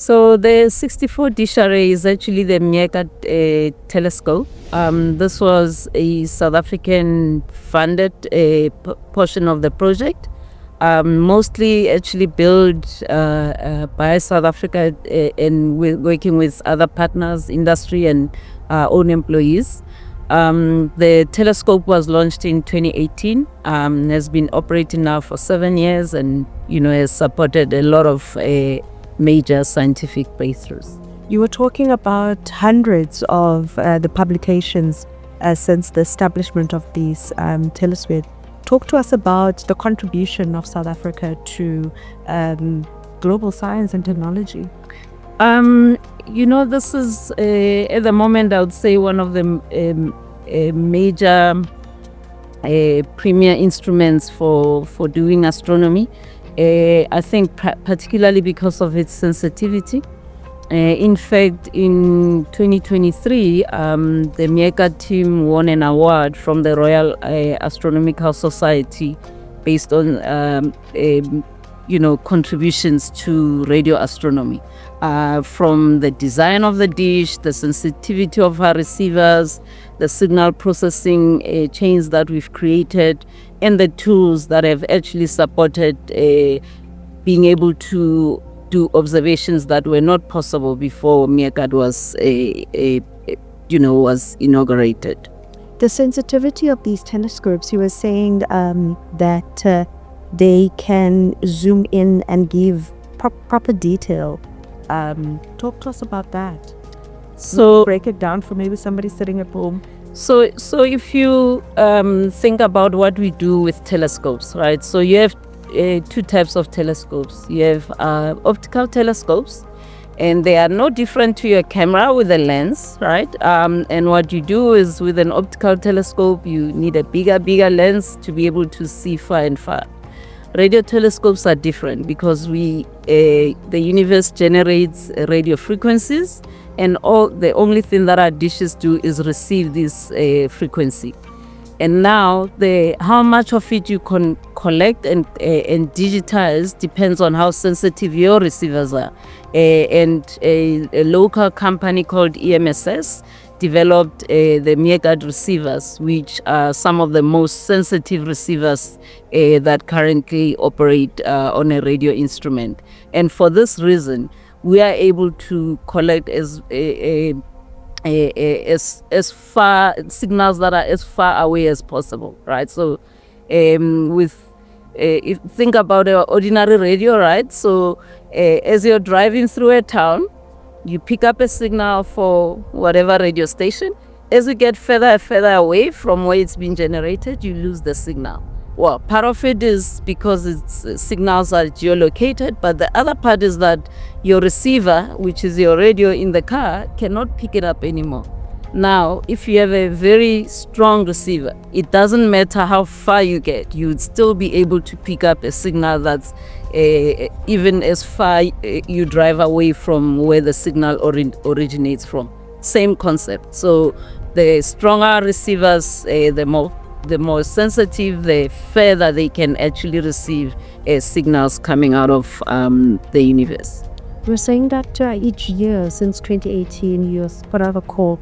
So the 64 dish array is actually the MeerKAT telescope. This was a South African funded portion of the project, mostly actually built by South Africa and working with other partners, industry and own employees. The telescope was launched in 2018, has been operating now for 7 years, and has supported a lot of major scientific breakthroughs. You were talking about hundreds of the publications since the establishment of these telescopes. Talk to us about the contribution of South Africa to global science and technology. This is at the moment, I would say, one of the major premier instruments for doing astronomy. I think particularly because of its sensitivity. In fact, in 2023, the MeerKAT team won an award from the Royal Astronomical Society based on contributions to radio astronomy, from the design of the dish, the sensitivity of our receivers, the signal processing chains that we've created, and the tools that have actually supported being able to do observations that were not possible before MeerKAT was inaugurated. The sensitivity of these telescopes, you were saying that they can zoom in and give proper detail. Talk to us about that. So break it down for maybe somebody sitting at home. So if you think about what we do with telescopes, right? So you have two types of telescopes. You have optical telescopes, and they are no different to your camera with a lens, right? And what you do is, with an optical telescope, you need a bigger lens to be able to see far and far. Radio telescopes are different because the universe generates radio frequencies, and the only thing that our dishes do is receive this frequency. And now how much of it you can collect and digitize depends on how sensitive your receivers are. And a local company called EMSS developed the MeerKAT receivers, which are some of the most sensitive receivers that currently operate on a radio instrument. And for this reason, we are able to collect as far signals that are as far away as possible, right? So if think about an ordinary radio, right? So as you're driving through a town, you pick up a signal for whatever radio station. As you get further and further away from where it's been generated, you lose the signal. Well, part of it is because its signals are geolocated, but the other part is that your receiver, which is your radio in the car, cannot pick it up anymore. Now, if you have a very strong receiver, it doesn't matter how far you get, you would still be able to pick up a signal that's even as far you drive away from where the signal originates from. Same concept. So the stronger receivers, the more sensitive, the further they can actually receive signals coming out of the universe. We're saying that each year since 2018, you put out a call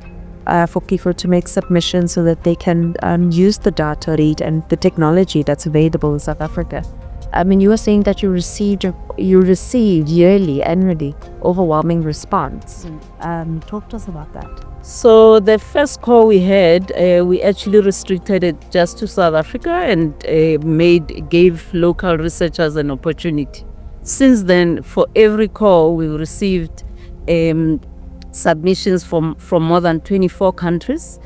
for people to make submissions so that they can use the data read and the technology that's available in South Africa. I mean, you were saying that you received yearly, annually, overwhelming response. Talk to us about that. So the first call we had, we actually restricted it just to South Africa and gave local researchers an opportunity. Since then, for every call, we've received submissions from more than 24 countries.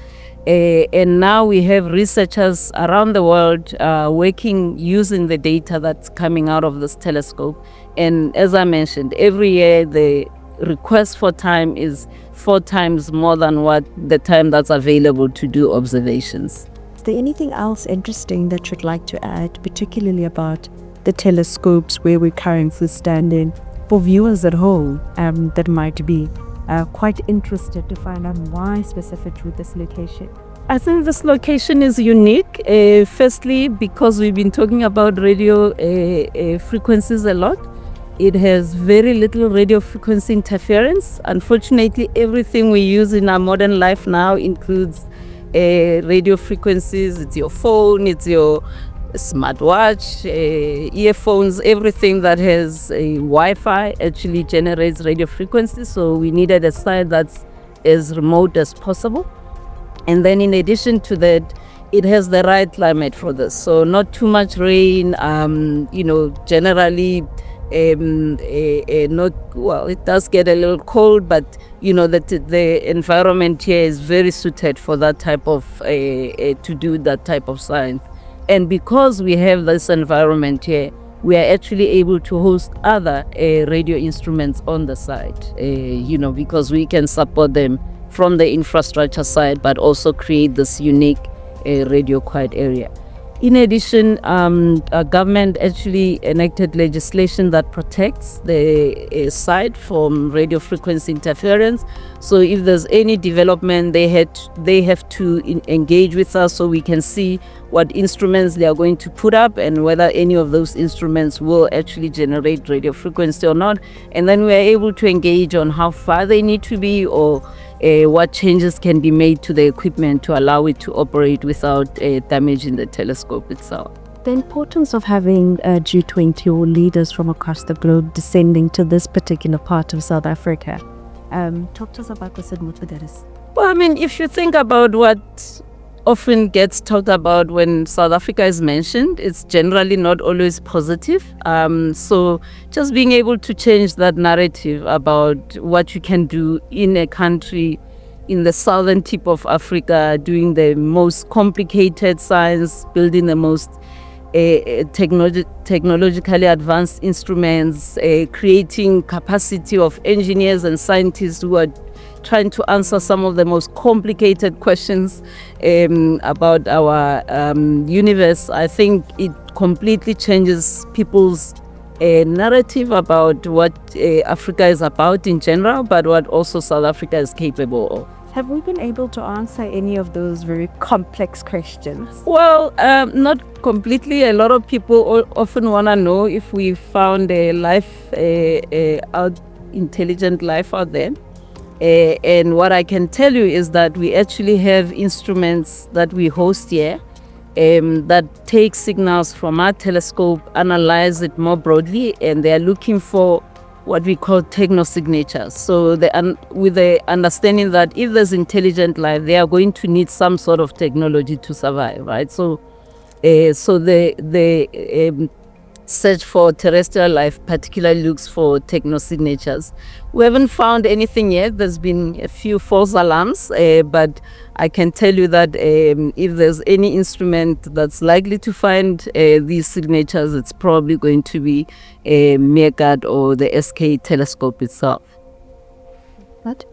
And now we have researchers around the world working using the data that's coming out of this telescope. And as I mentioned, every year the request for time is 4 times more than what the time that's available to do observations. Is there anything else interesting that you'd like to add, particularly about the telescopes where we're currently standing, for viewers at home that might be quite interested to find out why specifically this location? I think this location is unique. Firstly, because we've been talking about radio frequencies a lot. It has very little radio frequency interference. Unfortunately, everything we use in our modern life now includes radio frequencies. It's your phone, it's your smartwatch, earphones, everything that has a Wi-Fi actually generates radio frequency. So we needed a site that's as remote as possible. And then in addition to that, it has the right climate for this. So not too much rain, generally not, well, it does get a little cold, but that the environment here is very suited for that type of, to do that type of science. And because we have this environment here, we are actually able to host other radio instruments on the site, because we can support them from the infrastructure side, but also create this unique radio quiet area. In addition, our government actually enacted legislation that protects the site from radio frequency interference. So if there's any development, they have to engage with us so we can see what instruments they are going to put up and whether any of those instruments will actually generate radio frequency or not. And then we are able to engage on how far they need to be or what changes can be made to the equipment to allow it to operate without damaging the telescope itself. The importance of having G20 or leaders from across the globe descending to this particular part of South Africa. Talk to us about this and what that is. Well, I mean, if you think about what often gets talked about when South Africa is mentioned, it's generally not always positive. So just being able to change that narrative about what you can do in a country in the southern tip of Africa, doing the most complicated science, building the most technologically advanced instruments, creating capacity of engineers and scientists who are trying to answer some of the most complicated questions about our universe. I think it completely changes people's narrative about what Africa is about in general, but what also South Africa is capable of. Have we been able to answer any of those very complex questions? Well, not completely. A lot of people often want to know if we found a intelligent life out there. And what I can tell you is that we actually have instruments that we host here that take signals from our telescope, analyze it more broadly, and they are looking for what we call technosignatures. So with the understanding that if there's intelligent life, they are going to need some sort of technology to survive, right? So the search for terrestrial life particularly looks for technosignatures. We haven't found anything yet. There's been a few false alarms, but I can tell you that if there's any instrument that's likely to find these signatures, it's probably going to be MeerKAT or the SK telescope itself. What?